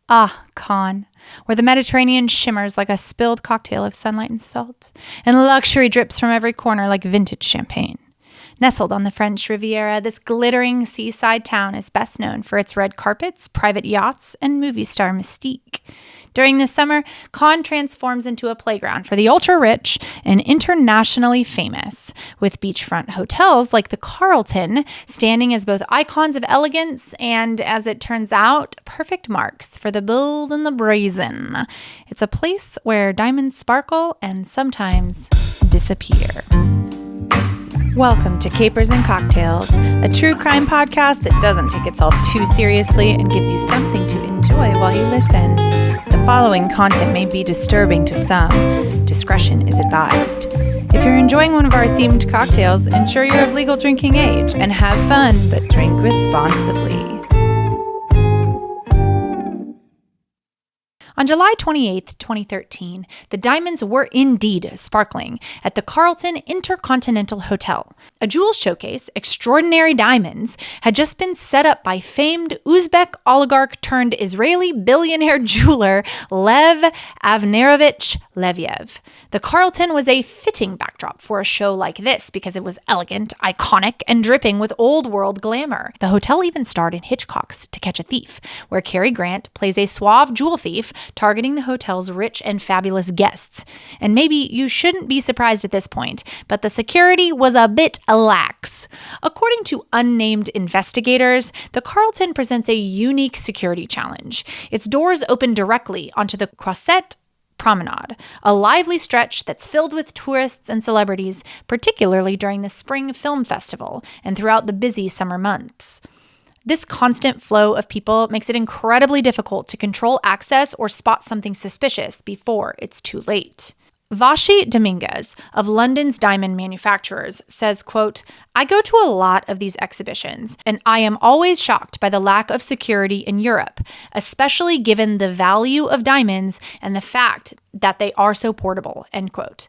Ah, Cannes, where the Mediterranean shimmers like a spilled cocktail of sunlight and salt, and luxury drips from every corner like vintage champagne. Nestled on the French Riviera, this glittering seaside town is best known for its red carpets, private yachts, and movie star mystique. During the summer, Cannes transforms into a playground for the ultra-rich and internationally famous, with beachfront hotels like the Carlton standing as both icons of elegance and, as it turns out, perfect marks for the bold and the brazen. It's a place where diamonds sparkle and sometimes disappear. Welcome to Capers and Cocktails, a true crime podcast that doesn't take itself too seriously and gives you something to enjoy while you listen. The following content may be disturbing to some. Discretion is advised. If you're enjoying one of our themed cocktails, ensure you're of legal drinking age and have fun, but drink responsibly. On July 28, 2013, the diamonds were indeed sparkling at the Carlton Intercontinental Hotel. A jewels showcase, Extraordinary Diamonds, had just been set up by famed Uzbek oligarch turned Israeli billionaire jeweler Lev Avnerovich Leviev. The Carlton was a fitting backdrop for a show like this because it was elegant, iconic, and dripping with old-world glamour. The hotel even starred in Hitchcock's To Catch a Thief, where Cary Grant plays a suave jewel thief targeting the hotel's rich and fabulous guests. And maybe you shouldn't be surprised at this point, but the security was a bit lax. According to unnamed investigators, the Carlton presents a unique security challenge. Its doors open directly onto the Croisette Promenade, a lively stretch that's filled with tourists and celebrities, particularly during the Spring Film Festival and throughout the busy summer months. This constant flow of people makes it incredibly difficult to control access or spot something suspicious before it's too late. Vashi Dominguez of London's diamond manufacturers says, quote, "I go to a lot of these exhibitions, and I am always shocked by the lack of security in Europe, especially given the value of diamonds and the fact that they are so portable," end quote.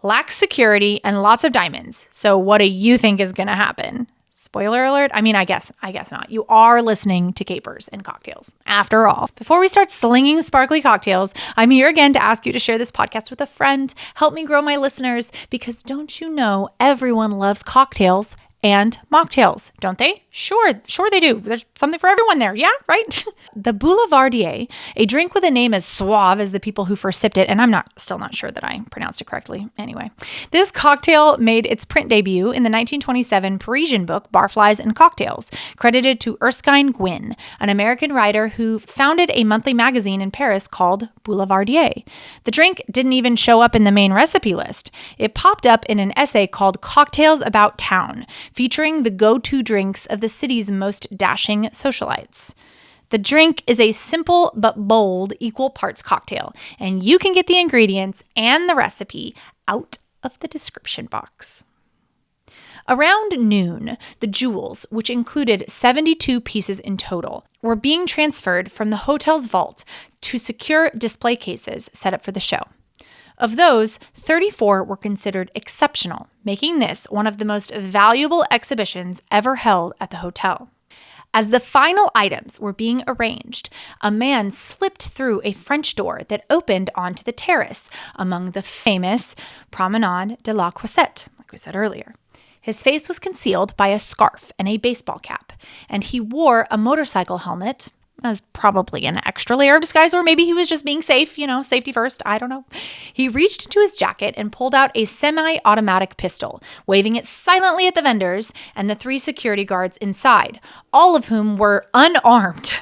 Lacks security and lots of diamonds. So what do you think is going to happen? Spoiler alert. I guess not. You are listening to Capers and Cocktails, after all. Before we start slinging sparkly cocktails, I'm here again to ask you to share this podcast with a friend. Help me grow my listeners, because don't you know everyone loves cocktails and mocktails, don't they? Sure they do. There's something for everyone there, yeah, right? The Boulevardier, a drink with a name as suave as the people who first sipped it, and I'm still not sure that I pronounced it correctly. Anyway, this cocktail made its print debut in the 1927 Parisian book Barflies and Cocktails, credited to Erskine Gwynn, an American writer who founded a monthly magazine in Paris called Boulevardier. The drink didn't even show up in the main recipe list. It popped up in an essay called Cocktails About Town, featuring the go-to drinks of the city's most dashing socialites. The drink is a simple but bold equal parts cocktail, and you can get the ingredients and the recipe out of the description box. Around noon, the jewels, which included 72 pieces in total, were being transferred from the hotel's vault to secure display cases set up for the show. Of those, 34 were considered exceptional, making this one of the most valuable exhibitions ever held at the hotel. As the final items were being arranged, a man slipped through a French door that opened onto the terrace among the famous Promenade de la Croisette, like we said earlier. His face was concealed by a scarf and a baseball cap, and he wore a motorcycle helmet, as probably an extra layer of disguise, or maybe he was just being safe, safety first, I don't know. He reached into his jacket and pulled out a semi-automatic pistol, waving it silently at the vendors and the 3 security guards inside, all of whom were unarmed.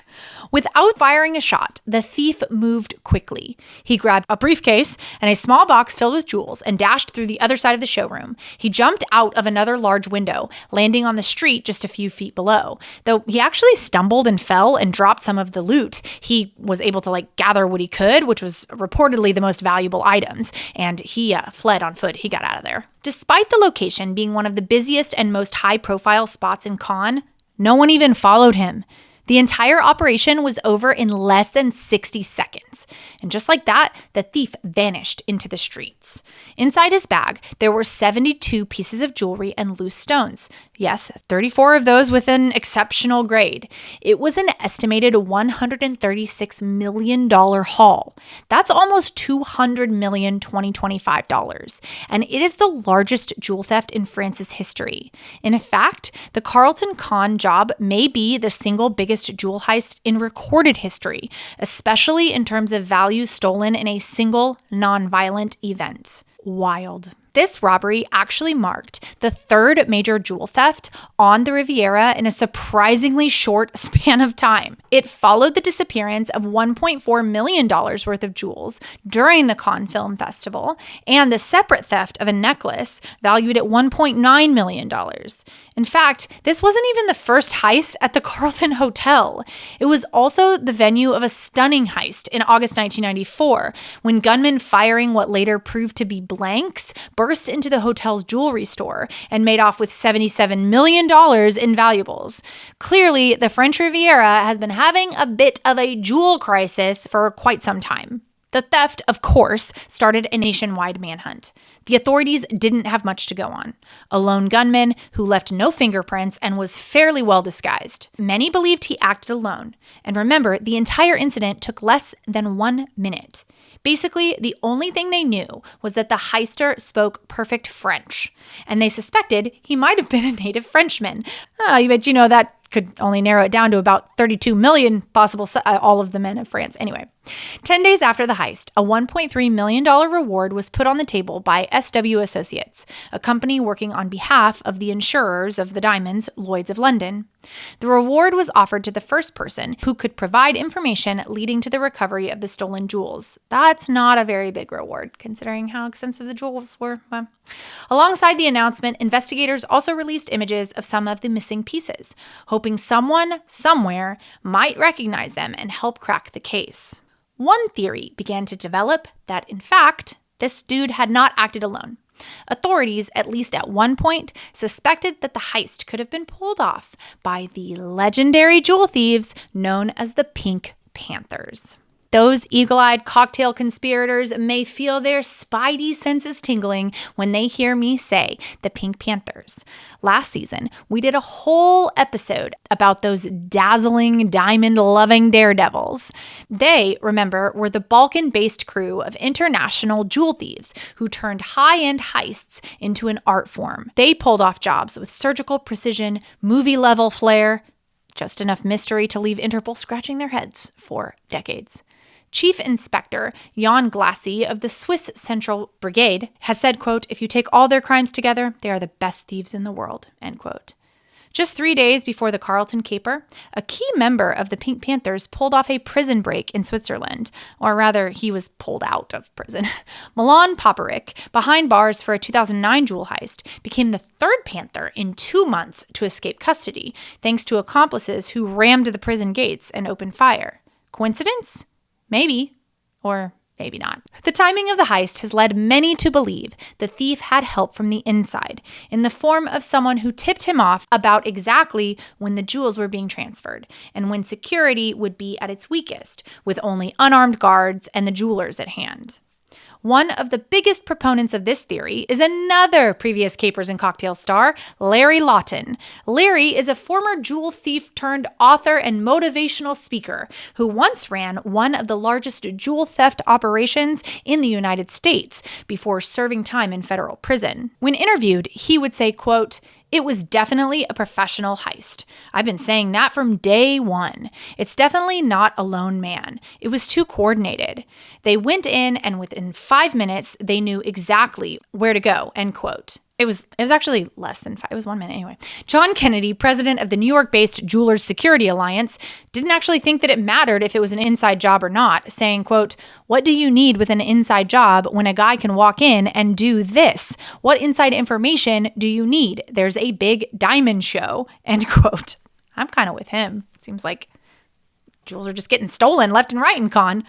Without firing a shot, the thief moved quickly. He grabbed a briefcase and a small box filled with jewels and dashed through the other side of the showroom. He jumped out of another large window, landing on the street just a few feet below. Though he actually stumbled and fell and dropped some of the loot, he was able to gather what he could, which was reportedly the most valuable items, and he fled on foot. He got out of there. Despite the location being one of the busiest and most high-profile spots in Cannes, no one even followed him. The entire operation was over in less than 60 seconds. And just like that, the thief vanished into the streets. Inside his bag, there were 72 pieces of jewelry and loose stones. Yes, 34 of those with an exceptional grade. It was an estimated $136 million haul. That's almost $200 million 2025 dollars. And it is the largest jewel theft in France's history. In fact, the Carlton con job may be the single biggest jewel heist in recorded history, especially in terms of values stolen in a single non-violent event. Wild. This robbery actually marked the third major jewel theft on the Riviera in a surprisingly short span of time. It followed the disappearance of $1.4 million worth of jewels during the Cannes Film Festival and the separate theft of a necklace valued at $1.9 million. In fact, this wasn't even the first heist at the Carlton Hotel. It was also the venue of a stunning heist in August 1994 when gunmen firing what later proved to be blanks burst into the hotel's jewelry store and made off with $77 million in valuables. Clearly, the French Riviera has been having a bit of a jewel crisis for quite some time. The theft, of course, started a nationwide manhunt. The authorities didn't have much to go on. A lone gunman who left no fingerprints and was fairly well disguised. Many believed he acted alone. And remember, the entire incident took less than 1 minute. Basically, the only thing they knew was that the heister spoke perfect French, and they suspected he might have been a native Frenchman. But that could only narrow it down to about 32 million possible, all of the men of France. Anyway, 10 days after the heist, a $1.3 million reward was put on the table by SW Associates, a company working on behalf of the insurers of the diamonds, Lloyd's of London. The reward was offered to the first person who could provide information leading to the recovery of the stolen jewels. That's not a very big reward, considering how expensive the jewels were. Alongside the announcement, investigators also released images of some of the missing pieces, hoping someone, somewhere, might recognize them and help crack the case. One theory began to develop that, in fact, this dude had not acted alone. Authorities, at least at one point, suspected that the heist could have been pulled off by the legendary jewel thieves known as the Pink Panthers. Those eagle-eyed cocktail conspirators may feel their spidey senses tingling when they hear me say the Pink Panthers. Last season, we did a whole episode about those dazzling, diamond-loving daredevils. They, remember, were the Balkan-based crew of international jewel thieves who turned high-end heists into an art form. They pulled off jobs with surgical precision, movie-level flair, just enough mystery to leave Interpol scratching their heads for decades. Chief Inspector Jan Glassy of the Swiss Central Brigade has said, quote, "If you take all their crimes together, they are the best thieves in the world," end quote. Just 3 days before the Carlton caper, a key member of the Pink Panthers pulled off a prison break in Switzerland, or rather, he was pulled out of prison. Milan Poperic, behind bars for a 2009 jewel heist, became the third Panther in 2 months to escape custody, thanks to accomplices who rammed the prison gates and opened fire. Coincidence? Maybe, or maybe not. The timing of the heist has led many to believe the thief had help from the inside, in the form of someone who tipped him off about exactly when the jewels were being transferred, and when security would be at its weakest, with only unarmed guards and the jewelers at hand. One of the biggest proponents of this theory is another previous Capers and Cocktails star, Larry Lawton. Larry is a former jewel thief turned author and motivational speaker who once ran one of the largest jewel theft operations in the United States before serving time in federal prison. When interviewed, he would say, quote, "It was definitely a professional heist. I've been saying that from day one. It's definitely not a lone man. It was too coordinated. They went in and within 5 minutes, they knew exactly where to go," end quote. It was actually less than 5. It was 1 minute anyway. John Kennedy, president of the New York-based Jewelers Security Alliance, didn't actually think that it mattered if it was an inside job or not, saying, quote, "What do you need with an inside job when a guy can walk in and do this? What inside information do you need? There's a big diamond show," end quote. I'm kind of with him. Seems like jewels are just getting stolen left and right in Cannes.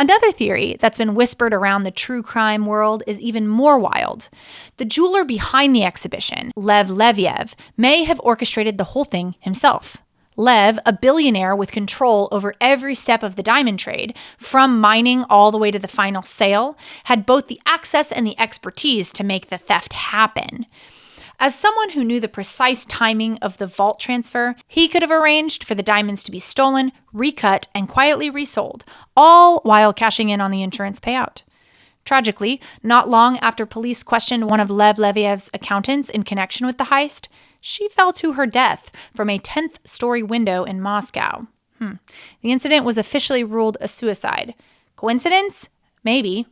Another theory that's been whispered around the true crime world is even more wild. The jeweler behind the exhibition, Lev Leviev, may have orchestrated the whole thing himself. Lev, a billionaire with control over every step of the diamond trade, from mining all the way to the final sale, had both the access and the expertise to make the theft happen. As someone who knew the precise timing of the vault transfer, he could have arranged for the diamonds to be stolen, recut, and quietly resold, all while cashing in on the insurance payout. Tragically, not long after police questioned one of Lev Leviev's accountants in connection with the heist, she fell to her death from a 10th-story window in Moscow. The incident was officially ruled a suicide. Coincidence? Maybe.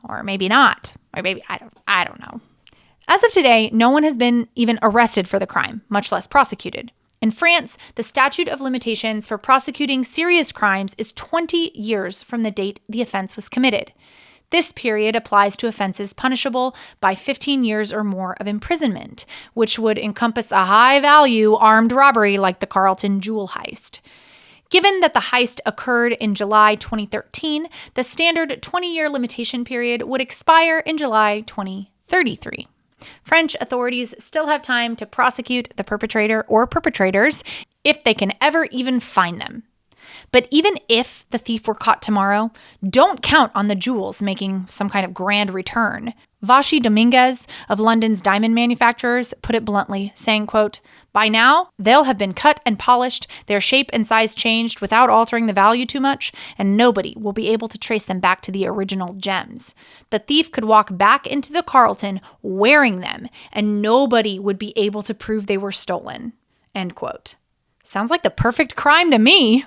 Or maybe not. Or maybe, I don't know. As of today, no one has been even arrested for the crime, much less prosecuted. In France, the statute of limitations for prosecuting serious crimes is 20 years from the date the offense was committed. This period applies to offenses punishable by 15 years or more of imprisonment, which would encompass a high-value armed robbery like the Carlton jewel heist. Given that the heist occurred in July 2013, the standard 20-year limitation period would expire in July 2033. French authorities still have time to prosecute the perpetrator or perpetrators if they can ever even find them. But even if the thief were caught tomorrow, don't count on the jewels making some kind of grand return. Vashi Dominguez of London's diamond manufacturers put it bluntly, saying, quote, "By now, they'll have been cut and polished, their shape and size changed without altering the value too much, and nobody will be able to trace them back to the original gems. The thief could walk back into the Carlton wearing them, and nobody would be able to prove they were stolen." End quote. Sounds like the perfect crime to me.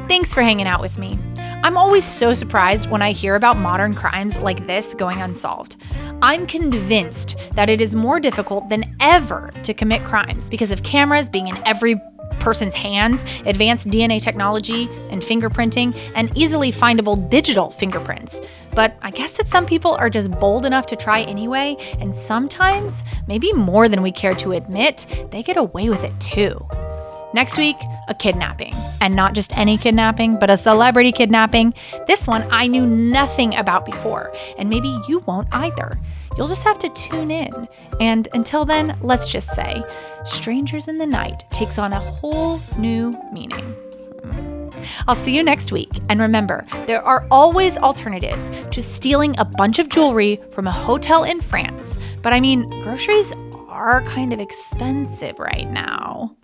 Thanks for hanging out with me. I'm always so surprised when I hear about modern crimes like this going unsolved. I'm convinced that it is more difficult than ever to commit crimes because of cameras being in every person's hands, advanced DNA technology and fingerprinting, and easily findable digital fingerprints. But I guess that some people are just bold enough to try anyway, and sometimes, maybe more than we care to admit, they get away with it too. Next week, a kidnapping. And not just any kidnapping, but a celebrity kidnapping. This one I knew nothing about before, and maybe you won't either. You'll just have to tune in. And until then, let's just say, Strangers in the Night takes on a whole new meaning. I'll see you next week. And remember, there are always alternatives to stealing a bunch of jewelry from a hotel in France. But I mean, groceries are kind of expensive right now.